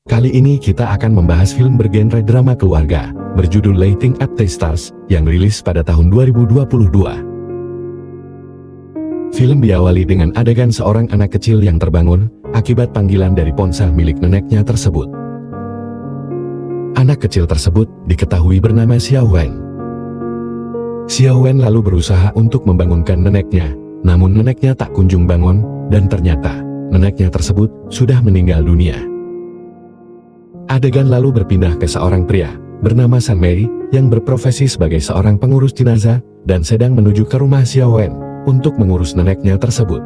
Kali ini kita akan membahas film bergenre drama keluarga, berjudul Lighting Up the Stars, yang rilis pada tahun 2022. Film diawali dengan adegan seorang anak kecil yang terbangun, akibat panggilan dari ponsel milik neneknya tersebut. Anak kecil tersebut diketahui bernama Xiao Wen. Xiao Wen lalu berusaha untuk membangunkan neneknya, namun neneknya tak kunjung bangun, dan ternyata, neneknya tersebut sudah meninggal dunia. Adegan lalu berpindah ke seorang pria, bernama San Mei, yang berprofesi sebagai seorang pengurus jenazah, dan sedang menuju ke rumah Xiao Wen, untuk mengurus neneknya tersebut.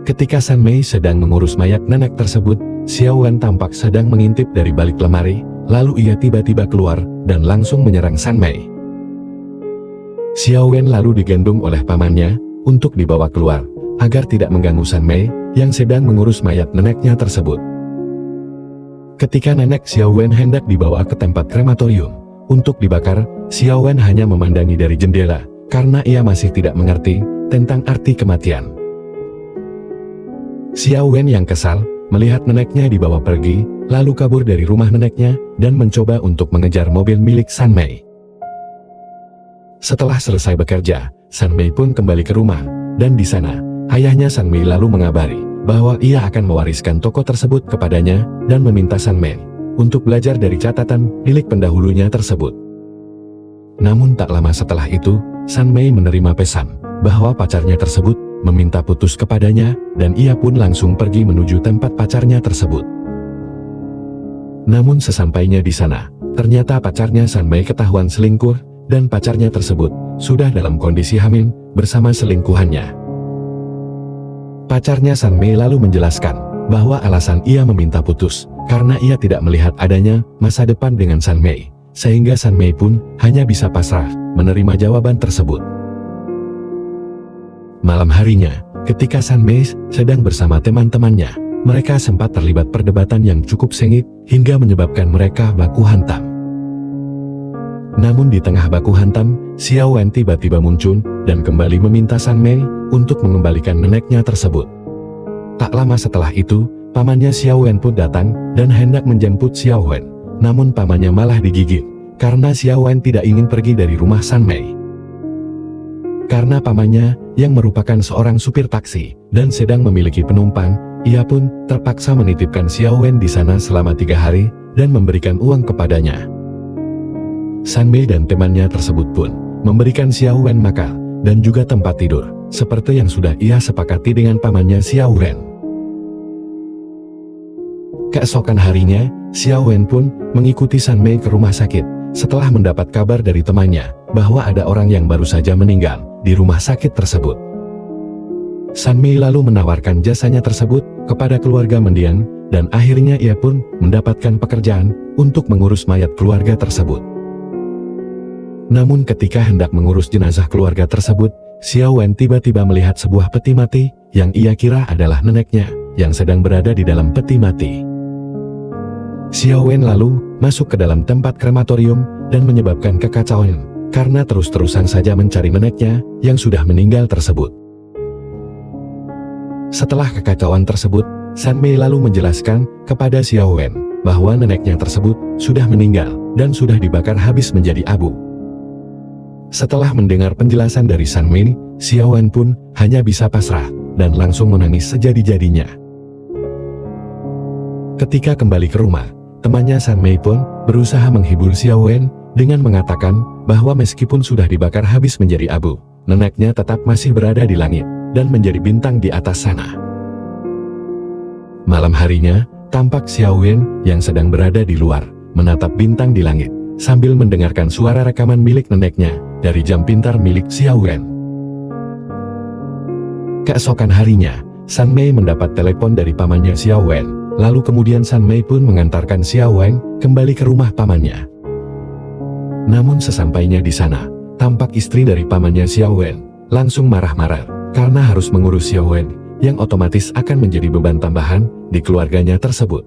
Ketika San Mei sedang mengurus mayat nenek tersebut, Xiao Wen tampak sedang mengintip dari balik lemari, lalu ia tiba-tiba keluar, dan langsung menyerang San Mei. Xiao Wen lalu digendong oleh pamannya, untuk dibawa keluar, agar tidak mengganggu San Mei, yang sedang mengurus mayat neneknya tersebut. Ketika nenek Xiao Wen hendak dibawa ke tempat krematorium untuk dibakar, Xiao Wen hanya memandangi dari jendela, karena ia masih tidak mengerti tentang arti kematian. Xiao Wen yang kesal, melihat neneknya dibawa pergi, lalu kabur dari rumah neneknya, dan mencoba untuk mengejar mobil milik San Mei. Setelah selesai bekerja, San Mei pun kembali ke rumah, dan di sana, ayahnya San Mei lalu mengabari bahwa ia akan mewariskan toko tersebut kepadanya, dan meminta San Mei untuk belajar dari catatan milik pendahulunya tersebut. Namun tak lama setelah itu, San Mei menerima pesan bahwa pacarnya tersebut meminta putus kepadanya, dan ia pun langsung pergi menuju tempat pacarnya tersebut. Namun sesampainya di sana, ternyata pacarnya San Mei ketahuan selingkuh, dan pacarnya tersebut sudah dalam kondisi hamil bersama selingkuhannya. Pacarnya San Mei lalu menjelaskan bahwa alasan ia meminta putus karena ia tidak melihat adanya masa depan dengan San Mei, sehingga San Mei pun hanya bisa pasrah menerima jawaban tersebut. Malam harinya, ketika San Mei sedang bersama teman-temannya, mereka sempat terlibat perdebatan yang cukup sengit hingga menyebabkan mereka baku hantam. Namun di tengah baku hantam, Xiao Wen tiba-tiba muncul dan kembali meminta San Mei untuk mengembalikan neneknya tersebut. Tak lama setelah itu, pamannya Xiao Wen pun datang dan hendak menjemput Xiao Wen. Namun pamannya malah digigit, karena Xiao Wen tidak ingin pergi dari rumah San Mei. Karena pamannya, yang merupakan seorang supir taksi, dan sedang memiliki penumpang, ia pun terpaksa menitipkan Xiao Wen di sana selama 3 hari, dan memberikan uang kepadanya. San Mei dan temannya tersebut pun memberikan Xiao Wen makan dan juga tempat tidur, seperti yang sudah ia sepakati dengan pamannya Xiao Wen. Keesokan harinya, Xiao Wen pun mengikuti San Mei ke rumah sakit, setelah mendapat kabar dari temannya bahwa ada orang yang baru saja meninggal di rumah sakit tersebut. San Mei lalu menawarkan jasanya tersebut kepada keluarga mendiang, dan akhirnya ia pun mendapatkan pekerjaan untuk mengurus mayat keluarga tersebut. Namun ketika hendak mengurus jenazah keluarga tersebut, Xiao Wen tiba-tiba melihat sebuah peti mati, yang ia kira adalah neneknya, yang sedang berada di dalam peti mati. Xiao Wen lalu masuk ke dalam tempat krematorium, dan menyebabkan kekacauan, karena terus-terusan saja mencari neneknya, yang sudah meninggal tersebut. Setelah kekacauan tersebut, San Mei lalu menjelaskan kepada Xiao Wen, bahwa neneknya tersebut sudah meninggal, dan sudah dibakar habis menjadi abu. Setelah mendengar penjelasan dari San Mei, Xiao Wen pun hanya bisa pasrah, dan langsung menangis sejadi-jadinya. Ketika kembali ke rumah, temannya San Mei pun berusaha menghibur Xiao Wen, dengan mengatakan bahwa meskipun sudah dibakar habis menjadi abu, neneknya tetap masih berada di langit, dan menjadi bintang di atas sana. Malam harinya, tampak Xiao Wen yang sedang berada di luar, menatap bintang di langit, sambil mendengarkan suara rekaman milik neneknya, dari jam pintar milik Xiao Wen. Keesokan harinya, San Mei mendapat telepon dari pamannya Xiao Wen, lalu kemudian San Mei pun mengantarkan Xiao Wen kembali ke rumah pamannya. Namun sesampainya di sana, tampak istri dari pamannya Xiao Wen langsung marah-marah, karena harus mengurus Xiao Wen, yang otomatis akan menjadi beban tambahan di keluarganya tersebut.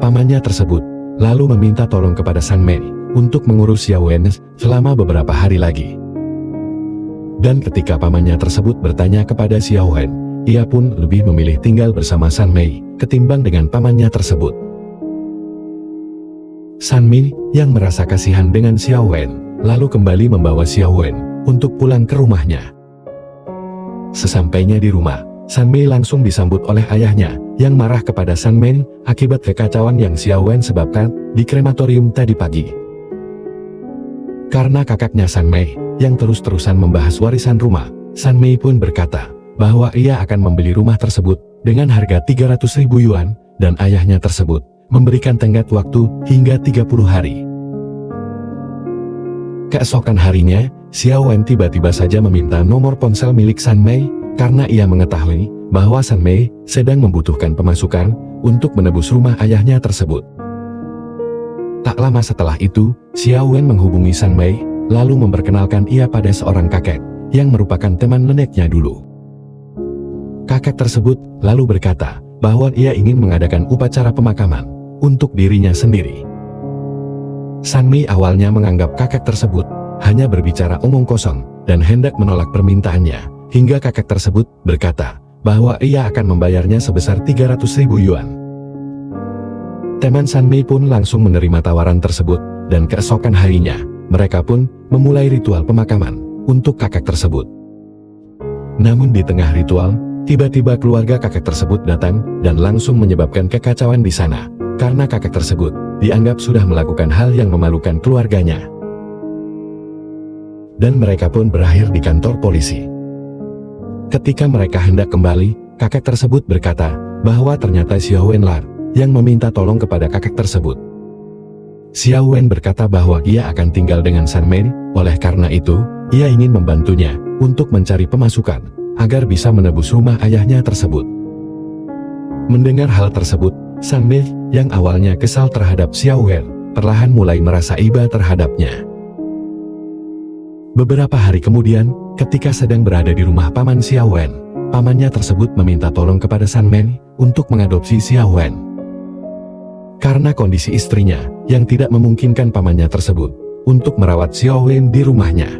Pamannya tersebut lalu meminta tolong kepada San Mei untuk mengurus Xiao Wen selama beberapa hari lagi. Dan ketika pamannya tersebut bertanya kepada Xiao Wen, ia pun lebih memilih tinggal bersama San Mei ketimbang dengan pamannya tersebut. San Mei yang merasa kasihan dengan Xiao Wen, lalu kembali membawa Xiao Wen untuk pulang ke rumahnya. Sesampainya di rumah, San Mei langsung disambut oleh ayahnya yang marah kepada San Mei akibat kekacauan yang Xiao Wen sebabkan di krematorium tadi pagi. Karena kakaknya San Mei yang terus-terusan membahas warisan rumah, San Mei pun berkata bahwa ia akan membeli rumah tersebut dengan harga 300.000 yuan dan ayahnya tersebut memberikan tenggat waktu hingga 30 hari. Keesokan harinya, Xiao Wen tiba-tiba saja meminta nomor ponsel milik San Mei karena ia mengetahui bahwa San Mei sedang membutuhkan pemasukan untuk menebus rumah ayahnya tersebut. Tak lama setelah itu, Xiao Wen menghubungi San Mei lalu memperkenalkan ia pada seorang kakek yang merupakan teman neneknya dulu. Kakek tersebut lalu berkata bahwa ia ingin mengadakan upacara pemakaman untuk dirinya sendiri. San Mei awalnya menganggap kakek tersebut hanya berbicara omong kosong dan hendak menolak permintaannya, hingga kakek tersebut berkata bahwa ia akan membayarnya sebesar 300.000 yuan. Teman San Mei pun langsung menerima tawaran tersebut dan keesokan harinya, mereka pun memulai ritual pemakaman untuk kakek tersebut. Namun di tengah ritual, tiba-tiba keluarga kakek tersebut datang dan langsung menyebabkan kekacauan di sana, karena kakek tersebut dianggap sudah melakukan hal yang memalukan keluarganya. Dan mereka pun berakhir di kantor polisi. Ketika mereka hendak kembali, kakek tersebut berkata bahwa ternyata Xiao Wen lah yang meminta tolong kepada kakek tersebut. Xiao Wen berkata bahwa ia akan tinggal dengan San Mei, oleh karena itu, ia ingin membantunya untuk mencari pemasukan agar bisa menebus rumah ayahnya tersebut. Mendengar hal tersebut, San Mei yang awalnya kesal terhadap Xiao Wen, perlahan mulai merasa iba terhadapnya. Beberapa hari kemudian, ketika sedang berada di rumah paman Xiao Wen, pamannya tersebut meminta tolong kepada San Mei untuk mengadopsi Xiao Wen. Karena kondisi istrinya yang tidak memungkinkan pamannya tersebut untuk merawat Xiao Wen di rumahnya.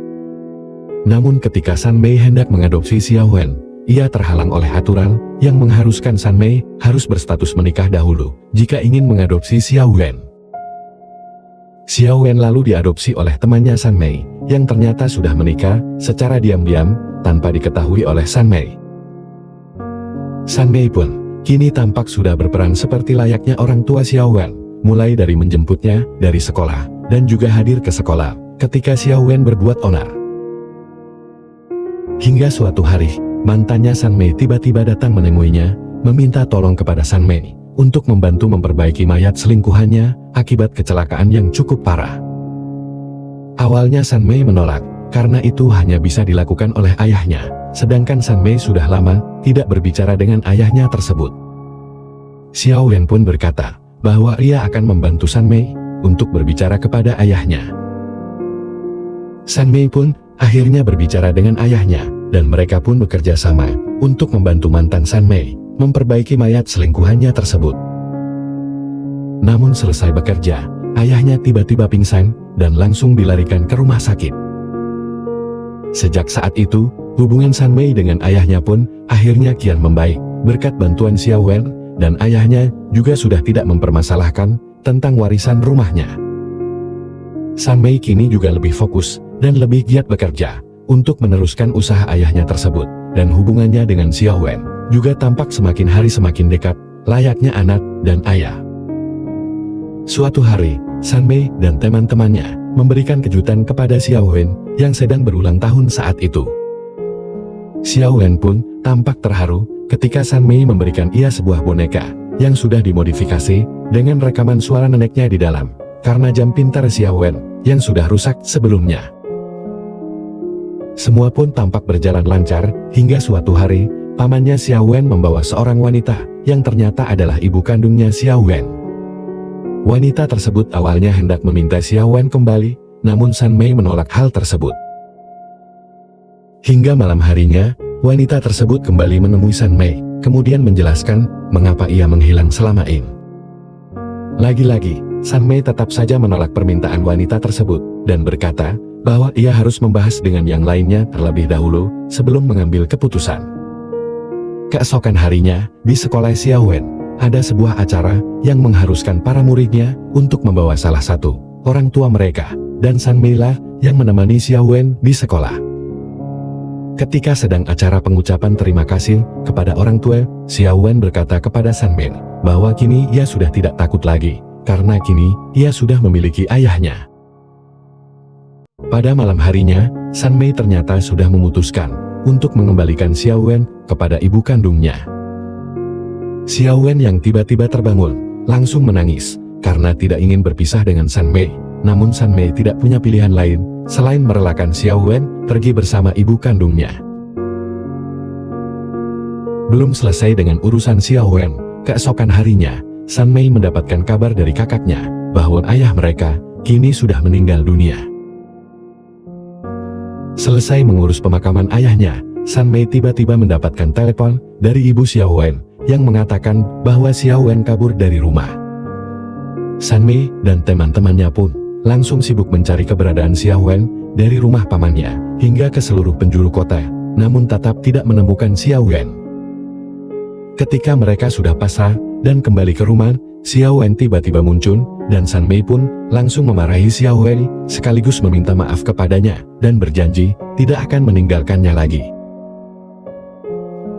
Namun ketika San Mei hendak mengadopsi Xiao Wen, ia terhalang oleh aturan yang mengharuskan San Mei harus berstatus menikah dahulu jika ingin mengadopsi Xiao Wen. Xiao Wen lalu diadopsi oleh temannya San Mei yang ternyata sudah menikah secara diam-diam tanpa diketahui oleh San Mei. San Mei pun kini tampak sudah berperan seperti layaknya orang tua Xiao Wen, mulai dari menjemputnya dari sekolah dan juga hadir ke sekolah ketika Xiao Wen berbuat onar. Hingga suatu hari, mantannya San Mei tiba-tiba datang menemuinya, meminta tolong kepada San Mei untuk membantu memperbaiki mayat selingkuhannya akibat kecelakaan yang cukup parah. Awalnya San Mei menolak, karena itu hanya bisa dilakukan oleh ayahnya, sedangkan San Mei sudah lama tidak berbicara dengan ayahnya tersebut. Xiao Wen pun berkata bahwa ia akan membantu San Mei untuk berbicara kepada ayahnya. San Mei pun akhirnya berbicara dengan ayahnya, dan mereka pun bekerja sama untuk membantu mantan San Mei memperbaiki mayat selingkuhannya tersebut. Namun selesai bekerja, ayahnya tiba-tiba pingsan dan langsung dilarikan ke rumah sakit. Sejak saat itu, hubungan San Mei dengan ayahnya pun akhirnya kian membaik berkat bantuan Xiao Wen, dan ayahnya juga sudah tidak mempermasalahkan tentang warisan rumahnya. San Mei kini juga lebih fokus dan lebih giat bekerja untuk meneruskan usaha ayahnya tersebut, dan hubungannya dengan Xiao Wen juga tampak semakin hari semakin dekat, layaknya anak dan ayah. Suatu hari, San Mei dan teman-temannya memberikan kejutan kepada Xiao Wen yang sedang berulang tahun saat itu. Xiao Wen pun tampak terharu ketika San Mei memberikan ia sebuah boneka yang sudah dimodifikasi dengan rekaman suara neneknya di dalam, karena jam pintar Xiao Wen yang sudah rusak sebelumnya. Semua pun tampak berjalan lancar, hingga suatu hari, pamannya Xiao Wen membawa seorang wanita yang ternyata adalah ibu kandungnya Xiao Wen. Wanita tersebut awalnya hendak meminta Xiao Wen kembali, namun San Mei menolak hal tersebut. Hingga malam harinya, wanita tersebut kembali menemui San Mei, kemudian menjelaskan mengapa ia menghilang selama ini. Lagi-lagi, San Mei tetap saja menolak permintaan wanita tersebut, dan berkata bahwa ia harus membahas dengan yang lainnya terlebih dahulu sebelum mengambil keputusan. Keesokan harinya, di sekolah Xiaowen, ada sebuah acara yang mengharuskan para muridnya untuk membawa salah satu orang tua mereka, dan San Mei lah yang menemani Xiaowen di sekolah. Ketika sedang acara pengucapan terima kasih kepada orang tua, Xiaowen berkata kepada San Mei bahwa kini ia sudah tidak takut lagi, karena kini ia sudah memiliki ayahnya. Pada malam harinya, San Mei ternyata sudah memutuskan untuk mengembalikan Xiaowen kepada ibu kandungnya. Xiaowen yang tiba-tiba terbangun, langsung menangis, karena tidak ingin berpisah dengan San Mei. Namun San Mei tidak punya pilihan lain, selain merelakan Xiaowen pergi bersama ibu kandungnya. Belum selesai dengan urusan Xiaowen, keesokan harinya, San Mei mendapatkan kabar dari kakaknya, bahwa ayah mereka, kini sudah meninggal dunia. Selesai mengurus pemakaman ayahnya, San Mei tiba-tiba mendapatkan telepon dari ibu Xiaowen, yang mengatakan bahwa Xiaowen kabur dari rumah. San Mei dan teman-temannya pun langsung sibuk mencari keberadaan Xiaowen dari rumah pamannya hingga ke seluruh penjuru kota, namun tetap tidak menemukan Xiaowen. Ketika mereka sudah pasrah dan kembali ke rumah, Xiaowen tiba-tiba muncul, dan San Mei pun langsung memarahi Xiaowen sekaligus meminta maaf kepadanya dan berjanji tidak akan meninggalkannya lagi.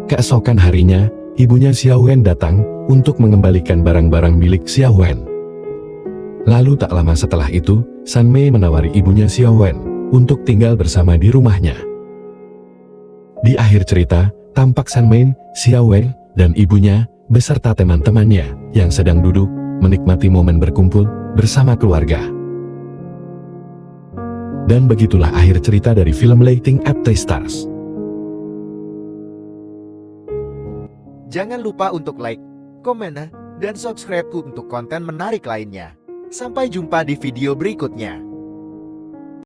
Keesokan harinya, ibunya Xiaowen datang untuk mengembalikan barang-barang milik Xiaowen. Lalu tak lama setelah itu, San Mei menawari ibunya Xiaowen untuk tinggal bersama di rumahnya. Di akhir cerita, tampak San Mei, Xiaowen, dan ibunya beserta teman-temannya yang sedang duduk menikmati momen berkumpul bersama keluarga. Dan begitulah akhir cerita dari film Lighting Up the Stars. Jangan lupa untuk like, komen, dan subscribe untuk konten menarik lainnya. Sampai jumpa di video berikutnya.